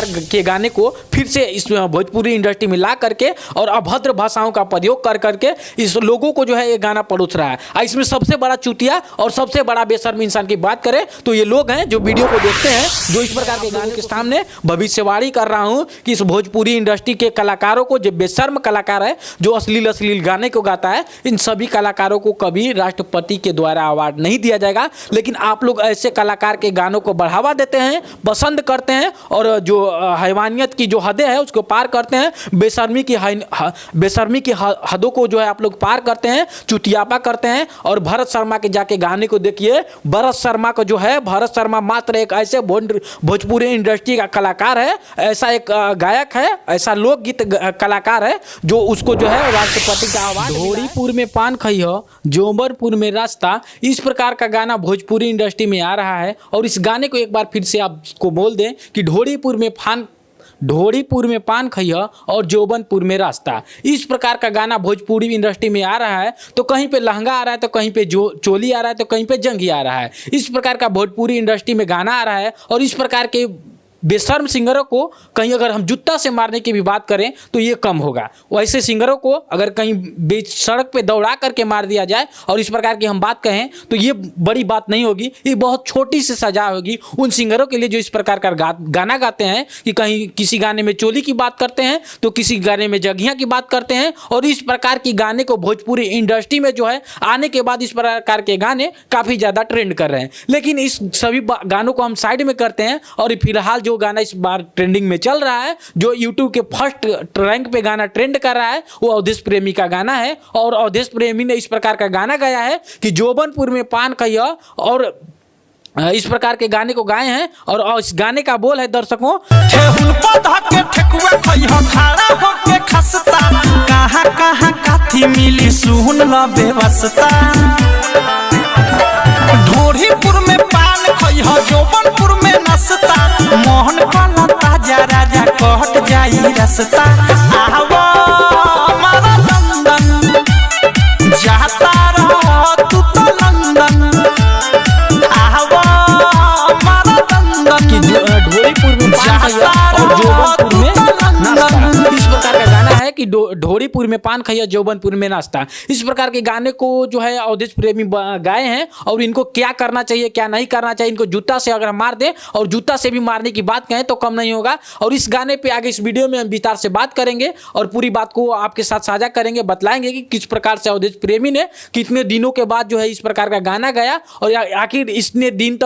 प्रकार के गाने को फिर से इस भोजपुरी इंडस्ट्री में ला करके और अभद्र भाषाओं का प्रयोग कर करके इस लोगों को जो है ये गाना परोस रहा है। इसमें सबसे बड़ा चुतिया और सबसे बड़ा बेशर्म इंसान की बात करें तो ये लोग हैं जो वीडियो को देखते हैं, जो इस प्रकार के गाने के सामने भविष्यवाणी कर रहा हूं कि इस भोजपुरी इंडस्ट्री के कलाकारों को, जो बेशर्म कलाकार है जो अश्लील गाने को गाता है, इन सभी कलाकारों को कभी राष्ट्रपति के द्वारा अवार्ड नहीं दिया जाएगा। लेकिन आप लोग ऐसे कलाकार के गानों को बढ़ावा देते हैं, पसंद करते हैं और जो हैवानियत की जो हदें हैं उसको पार करते हैं, बेशर्मी की हदों को जो है आप लोग पार करते हैं, चुतियापा करते हैं। और भरत शर्मा के जाके गाने को देखिए। भरत शर्मा को जो है, भरत शर्मा मात्र एक ऐसे भोजपुरी इंडस्ट्री का कलाकार है, ऐसा एक गायक है, ऐसा लोकगीत कलाकार है जो उसको जो है राष्ट्रपति का अवार्ड। ढोरीपुर में पान खइहो, जोबनपुर में रास्ता, इस प्रकार का गाना भोजपुरी इंडस्ट्री में आ रहा है। और इस गाने को एक बार फिर से आपको बोल दें कि ढोरीपुर में पान खइया और जोबनपुर में रास्ता, इस प्रकार का गाना भोजपुरी इंडस्ट्री में आ रहा है। तो कहीं पे लहंगा आ रहा है, तो कहीं पे चोली आ रहा है, तो कहीं पे जंगी आ रहा है। इस प्रकार का भोजपुरी इंडस्ट्री में गाना आ रहा है। और इस प्रकार के बेशर्म सिंगरों को कहीं अगर हम जूता से मारने की भी बात करें तो ये कम होगा। वैसे सिंगरों को अगर कहीं बीच सड़क पे दौड़ा करके मार दिया जाए और इस प्रकार की हम बात कहें तो ये बड़ी बात नहीं होगी, ये बहुत छोटी सी सजा होगी उन सिंगरों के लिए जो इस प्रकार का गाना गाते हैं कि कहीं किसी गाने में चोली की बात करते हैं तो किसी गाने में जगिया की बात करते हैं। और इस प्रकार की गाने को भोजपुरी इंडस्ट्री में जो है आने के बाद इस प्रकार के गाने काफ़ी ज़्यादा ट्रेंड कर रहे हैं। लेकिन इस सभी गानों को हम साइड में करते हैं और फिलहाल जो गाना इस बार ट्रेंडिंग में चल रहा है, जो यूट्यूब के फर्स्ट रैंक पे गाना ट्रेंड कर रहा है, वो अवधेश प्रेमी का गाना है। और अवधेश प्रेमी ने इस प्रकार का गाना गाया है कि जोबनपुर में पान खइया, और इस प्रकार के गाने को गाए हैं। और इस गाने का बोल है दर्शकों, कहाँ काथी मिली सुन ल बेवस्ता, ढोरीपुर में पान खइहा जोबनपुर में नाश्ता, मोहन काला ताजा राजा कहट जाई रास्ता, आवा हमारा लंदन जाता रह तू तो लंदन, आवा हमारा लंदन कि ढोरीपुर में पान खइया और जोबनपुर में नाश्ता, इस प्रकार का गाना है कि ढोरीपुर में पान खइया जोबनपुर में नाश्ता। इस प्रकार के गाने को जो है अवधेश प्रेमी गाए हैं। और इनको क्या करना चाहिए क्या नहीं करना चाहिए, इनको जूता से अगर मार दें और जूता से भी मारने की बात कहें तो कम नहीं होगा। और इस गाने पे आगे इस वीडियो में हम विस्तार से बात करेंगे और पूरी बात को आपके साथ साझा करेंगे, बतलाएंगे कि किस प्रकार से अवधेश प्रेमी ने कितने दिनों के बाद जो है इस प्रकार का गाना गाया। और आखिर इतने दिन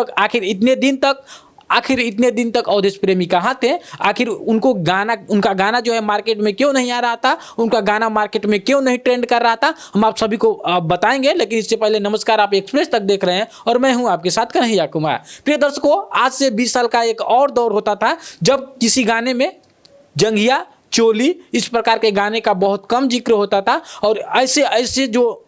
तक अवधेश प्रेमी कहाँ थे, आखिर उनका गाना जो है मार्केट में क्यों नहीं आ रहा था, उनका गाना मार्केट में क्यों नहीं ट्रेंड कर रहा था, हम आप सभी को बताएंगे। लेकिन इससे पहले नमस्कार, आप एक्सप्रेस तक देख रहे हैं और मैं हूं आपके साथ कन्हैया कुमार। प्रिय दर्शकों, आज से 20 साल का एक और दौर होता था जब किसी गाने में जंघिया, चोली, इस प्रकार के गाने का बहुत कम जिक्र होता था। और ऐसे जो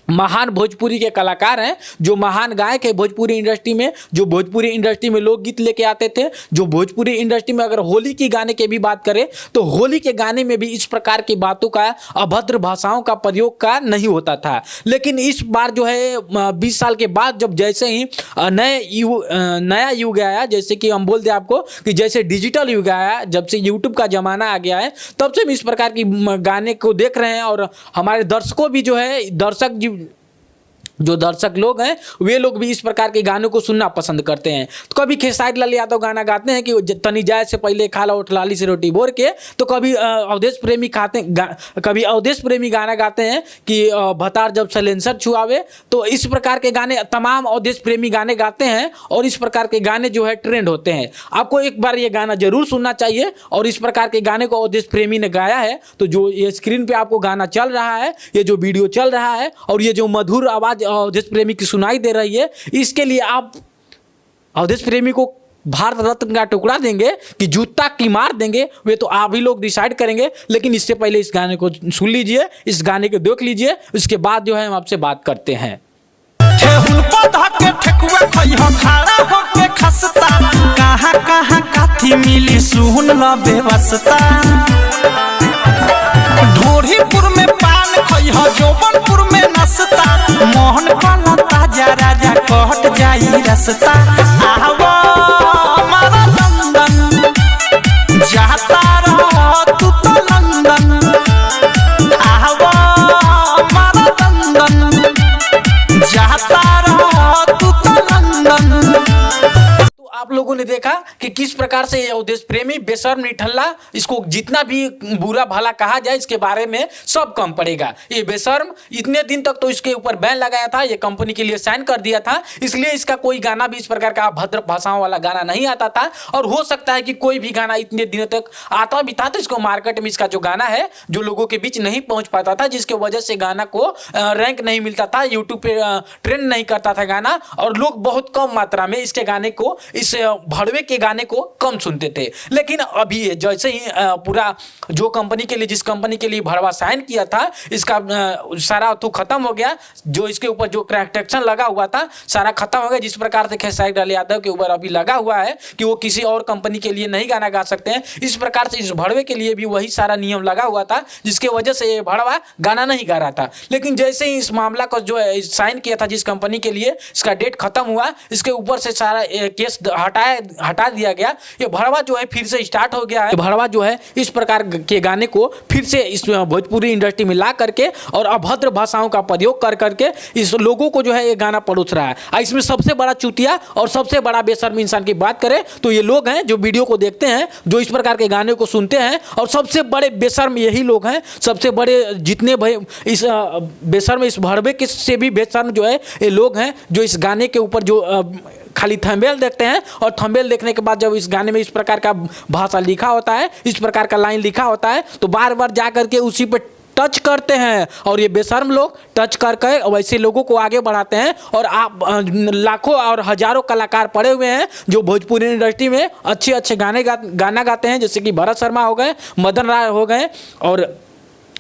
महान भोजपुरी के कलाकार हैं, जो महान गायक है भोजपुरी इंडस्ट्री में, जो भोजपुरी इंडस्ट्री में लोकगीत लेके आते थे, जो भोजपुरी इंडस्ट्री में अगर होली की गाने की भी बात करें तो होली के गाने में भी इस प्रकार की बातों का, अभद्र भाषाओं का प्रयोग का नहीं होता था। लेकिन इस बार जो है 20 साल के बाद जब जैसे ही नया युग आया, जैसे कि हम बोल दें आपको कि जैसे डिजिटल युग आया, जब से यूट्यूब का जमाना आ गया है, तब से हम इस प्रकार की गाने को देख रहे हैं। और हमारे दर्शकों भी जो है जो दर्शक लोग हैं वे लोग भी इस प्रकार के गानों को सुनना पसंद करते हैं। तो कभी खेसारी लाल यादव गाना गाते हैं कि तनी जाए से पहले खा लो उठलाली से रोटी बोर के, तो कभी अवधेश प्रेमी गाना गाते हैं कि भतार जब सलेंसर छुआवे। तो इस प्रकार के गाने तमाम अवधेश प्रेमी गाने गाते हैं और इस प्रकार के गाने जो है ट्रेंड होते हैं। आपको एक बार ये गाना जरूर सुनना चाहिए। और इस प्रकार के गाने को अवधेश प्रेमी ने गाया है। तो जो ये स्क्रीन पे आपको गाना चल रहा है, ये जो वीडियो चल रहा है और ये जो मधुर आवाज अवधेश प्रेमी की सुनाई दे रही है, इसके लिए आप अवधेश प्रेमी को भारत रत्न का टुकड़ा देंगे कि जूता की मार देंगे, वे तो आप ही लोग डिसाइड करेंगे। लेकिन इससे पहले इस गाने को सुन लीजिए, इस गाने को देख लीजिए, उसके बाद जो है हम आपसे बात करते हैं। कहाँ काथी मिली सुन ल बेवस्ता, ढोरीपुर में पान खइहा जोबनपुर में नाश्ता, मोहन काला ताजा राजा कहट जाई रास्ता, आवा हमारा लंदन कि किस प्रकार से ये अवधेश प्रेमी बेशर्म निठल्ला, इसको जितना भी बुरा भला कहा जाए इसके बारे में सब कम पड़ेगा। ये बेशर्म इतने दिन तक तो इसके ऊपर बैन लगाया था, ये कंपनी के लिए साइन कर दिया था, इसलिए इसका कोई गाना भी इस प्रकार का अभद्र भाषाओं वाला गाना नहीं आता था। और हो सकता है कि कोई भी गाना इतने दिनों तक आता भी था तो इसको मार्केट में इसका जो गाना है जो लोगों के बीच नहीं पहुंच पाता था, जिसके वजह से गाना को रैंक नहीं मिलता था, यूट्यूब पे ट्रेंड नहीं करता था गाना, और लोग बहुत कम मात्रा में इसके गाने को, इस भड़वे के गाने को कम सुनते थे। लेकिन अभी जैसे ही पूरा जो कंपनी के लिए, जिस कंपनी के लिए भड़वा साइन किया था, इसका सारा तो खत्म हो गया, जो इसके ऊपर जो क्रैक्टेक्शन लगा हुआ था सारा खत्म हो गया। जिस प्रकार से खेसारी लाल यादव के ऊपर अभी लगा हुआ है कि वो किसी और कंपनी के लिए नहीं गाना गा सकते हैं, इस प्रकार से इस भड़वे के लिए भी वही सारा नियम लगा हुआ था, जिसके वजह से ये भड़वा गाना नहीं गा रहा था। लेकिन जैसे ही इस मामला को जो है साइन किया था जिस कंपनी के लिए, इसका डेट खत्म हुआ, इसके ऊपर से सारा केस हटा दिया गया, ये भड़वा जो है फिर से स्टार्ट हो गया है। भड़वा जो है इस प्रकार के गाने को फिर से इस भोजपुरी इंडस्ट्री में ला करके और अभद्र भाषाओं का प्रयोग कर करके इस लोगों को जो है ये गाना परोस रहा है। इसमें सबसे बड़ा चूतिया और सबसे बड़ा बेशर्म इंसान की बात करें तो ये लोग हैं जो वीडियो को देखते हैं, जो इस प्रकार के गाने को सुनते हैं, और सबसे बड़े बेशर्म यही लोग हैं। सबसे बड़े जितने भाई इस बेशर्म, इस भड़वे के से भी बेशर्म जो है ये लोग हैं जो इस गाने के ऊपर जो खाली थंबनेल देखते हैं, और थंबनेल देखने के बाद जब इस गाने में इस प्रकार का भाषा लिखा होता है, इस प्रकार का लाइन लिखा होता है, तो बार बार जा करके उसी पे टच करते हैं। और ये बेशर्म लोग टच करके वैसे लोगों को आगे बढ़ाते हैं। और आप लाखों और हजारों कलाकार पड़े हुए हैं जो भोजपुरी इंडस्ट्री में अच्छे अच्छे गाना गाते हैं, जैसे कि भरत शर्मा हो गए, मदन राय हो गए,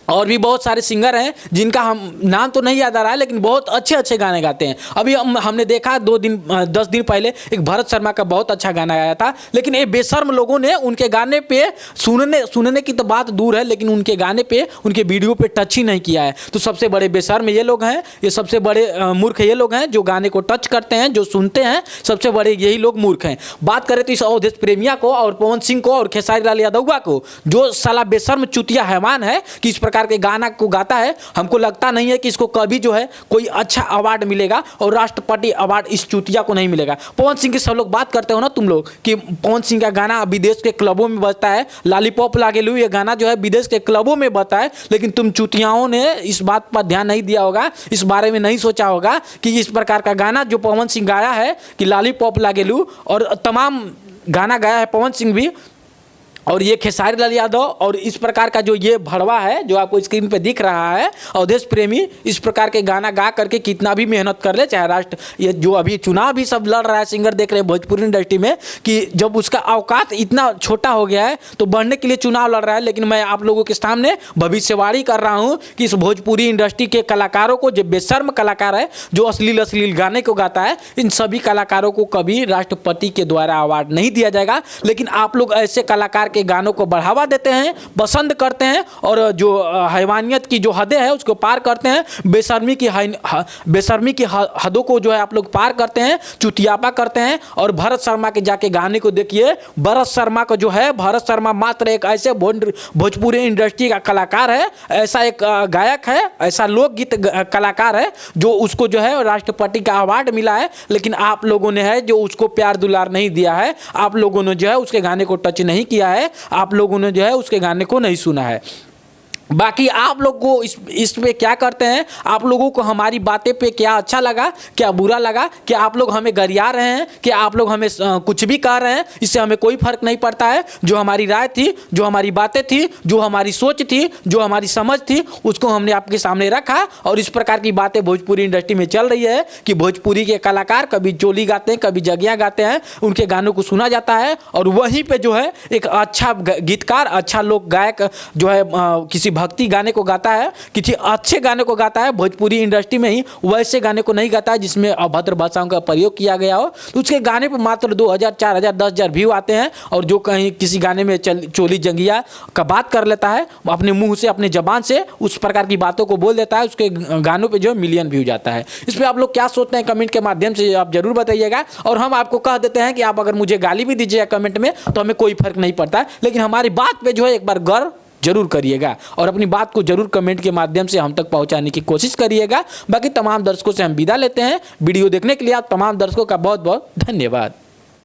और भी बहुत सारे सिंगर हैं जिनका हम नाम तो नहीं याद आ रहा है, लेकिन बहुत अच्छे अच्छे गाने गाते हैं। अभी हमने देखा 10 दिन पहले एक भरत शर्मा का बहुत अच्छा गाना आया था, लेकिन ये बेशर्म लोगों ने उनके गाने पे सुनने की तो बात दूर है, लेकिन उनके गाने पे, उनके वीडियो पे टच ही नहीं किया है। तो सबसे बड़े बेशर्म ये लोग हैं, ये सबसे बड़े मूर्ख ये लोग हैं जो गाने को टच करते हैं, जो सुनते हैं, सबसे बड़े यही लोग मूर्ख हैं। बात करें तो इस अवधेश प्रेमिया को और पवन सिंह को और खेसारी लाल यादव को, जो साला बेशर्म चुतिया हैवान है कि इस प्रकार के गाना को गाता है, हमको लगता नहीं है कि इसको कभी जो है कोई अच्छा अवार्ड मिलेगा, और राष्ट्रपति अवार्ड इस चुतिया को नहीं मिलेगा। पवन सिंह की सब लोग बात करते हो ना तुम लोग कि पवन सिंह का गाना विदेश के क्लबों में बजता है, लॉलीपॉप लागेलू ये गाना जो है विदेश के क्लबों में बजता है, लेकिन तुम चुतियाओं ने इस बात पर ध्यान नहीं दिया होगा, इस बारे में नहीं सोचा होगा कि इस प्रकार का गाना जो पवन सिंह गाया है कि लॉलीपॉप लागेलू, और तमाम गाना गाया है पवन सिंह भी, और ये खेसारी लाल यादव, और इस प्रकार का जो ये भड़वा है जो आपको स्क्रीन पे दिख रहा है अवधेश प्रेमी, इस प्रकार के गाना गा करके कितना भी मेहनत कर ले, चाहे ये जो अभी चुनाव भी सब लड़ रहा है, सिंगर देख रहे हैं भोजपुरी इंडस्ट्री में कि जब उसका औकात इतना छोटा हो गया है तो बढ़ने के लिए चुनाव लड़ रहा है। लेकिन मैं आप लोगों के सामने भविष्यवाणी कर रहा हूँ कि इस भोजपुरी इंडस्ट्री के कलाकारों को, जो बेशर्म कलाकार है जो अश्लील गाने को गाता है, इन सभी कलाकारों को कभी राष्ट्रपति के द्वारा अवार्ड नहीं दिया जाएगा। लेकिन आप लोग ऐसे कलाकार के गानों को बढ़ावा देते हैं, पसंद करते हैं, और जो हैवानियत की जो हदें हैं उसको पार करते हैं, बेशर्मी की हदों को जो है आप लोग पार करते हैं, चुतियापा करते हैं। और भरत शर्मा के जाके गाने को देखिए, भरत शर्मा को जो है, भरत शर्मा मात्र एक ऐसे भोजपुरी इंडस्ट्री का कलाकार है, ऐसा एक गायक है, ऐसा लोकगीत कलाकार है जो उसको जो है राष्ट्रपति का अवार्ड मिला है। लेकिन आप लोगों ने है जो उसको प्यार दुलार नहीं दिया है, आप लोगों ने जो है उसके गाने को टच नहीं किया है, आप लोगों ने जो है उसके गाने को नहीं सुना है। बाकी आप लोग को इस पे क्या करते हैं, आप लोगों को हमारी बातें पे क्या अच्छा लगा, क्या बुरा लगा, क्या आप लोग हमें गरिया रहे हैं, क्या आप लोग हमें कुछ भी कह रहे हैं, इससे हमें कोई फर्क नहीं पड़ता है। जो हमारी राय थी, जो हमारी बातें थी, जो हमारी सोच थी, जो हमारी समझ थी, उसको हमने आपके सामने रखा। और इस प्रकार की बातें भोजपुरी इंडस्ट्री में चल रही है कि भोजपुरी के कलाकार कभी चोली गाते हैं, कभी जगिया गाते हैं, उनके गानों को सुना जाता है, और वहीं पर जो है एक अच्छा गीतकार, अच्छा लोक गायक जो है किसी भक्ति गाने को गाता है, किसी अच्छे गाने को गाता है, भोजपुरी इंडस्ट्री में ही वैसे गाने को नहीं गाता है जिसमें अभद्र भाषाओं का प्रयोग किया गया हो, तो उसके गाने पर मात्र 2000, 4000, 10,000 व्यू आते हैं। और जो कहीं किसी गाने में चोली जंगिया का बात कर लेता है अपने मुंह से, अपने जबान से उस प्रकार की बातों को बोल देता है, उसके गानों पर जो मिलियन व्यू जाता है। इस पर आप लोग क्या सोचते हैं कमेंट के माध्यम से आप जरूर बताइएगा। और हम आपको कह देते हैं कि आप अगर मुझे गाली भी दीजिएगा कमेंट में तो हमें कोई फर्क नहीं पड़ता, लेकिन हमारी बात पे जो है एक बार गौर जरूर करिएगा, और अपनी बात को जरूर कमेंट के माध्यम से हम तक पहुंचाने की कोशिश करिएगा। बाकी तमाम दर्शकों से हम विदा लेते हैं। वीडियो देखने के लिए आप तमाम दर्शकों का बहुत बहुत धन्यवाद।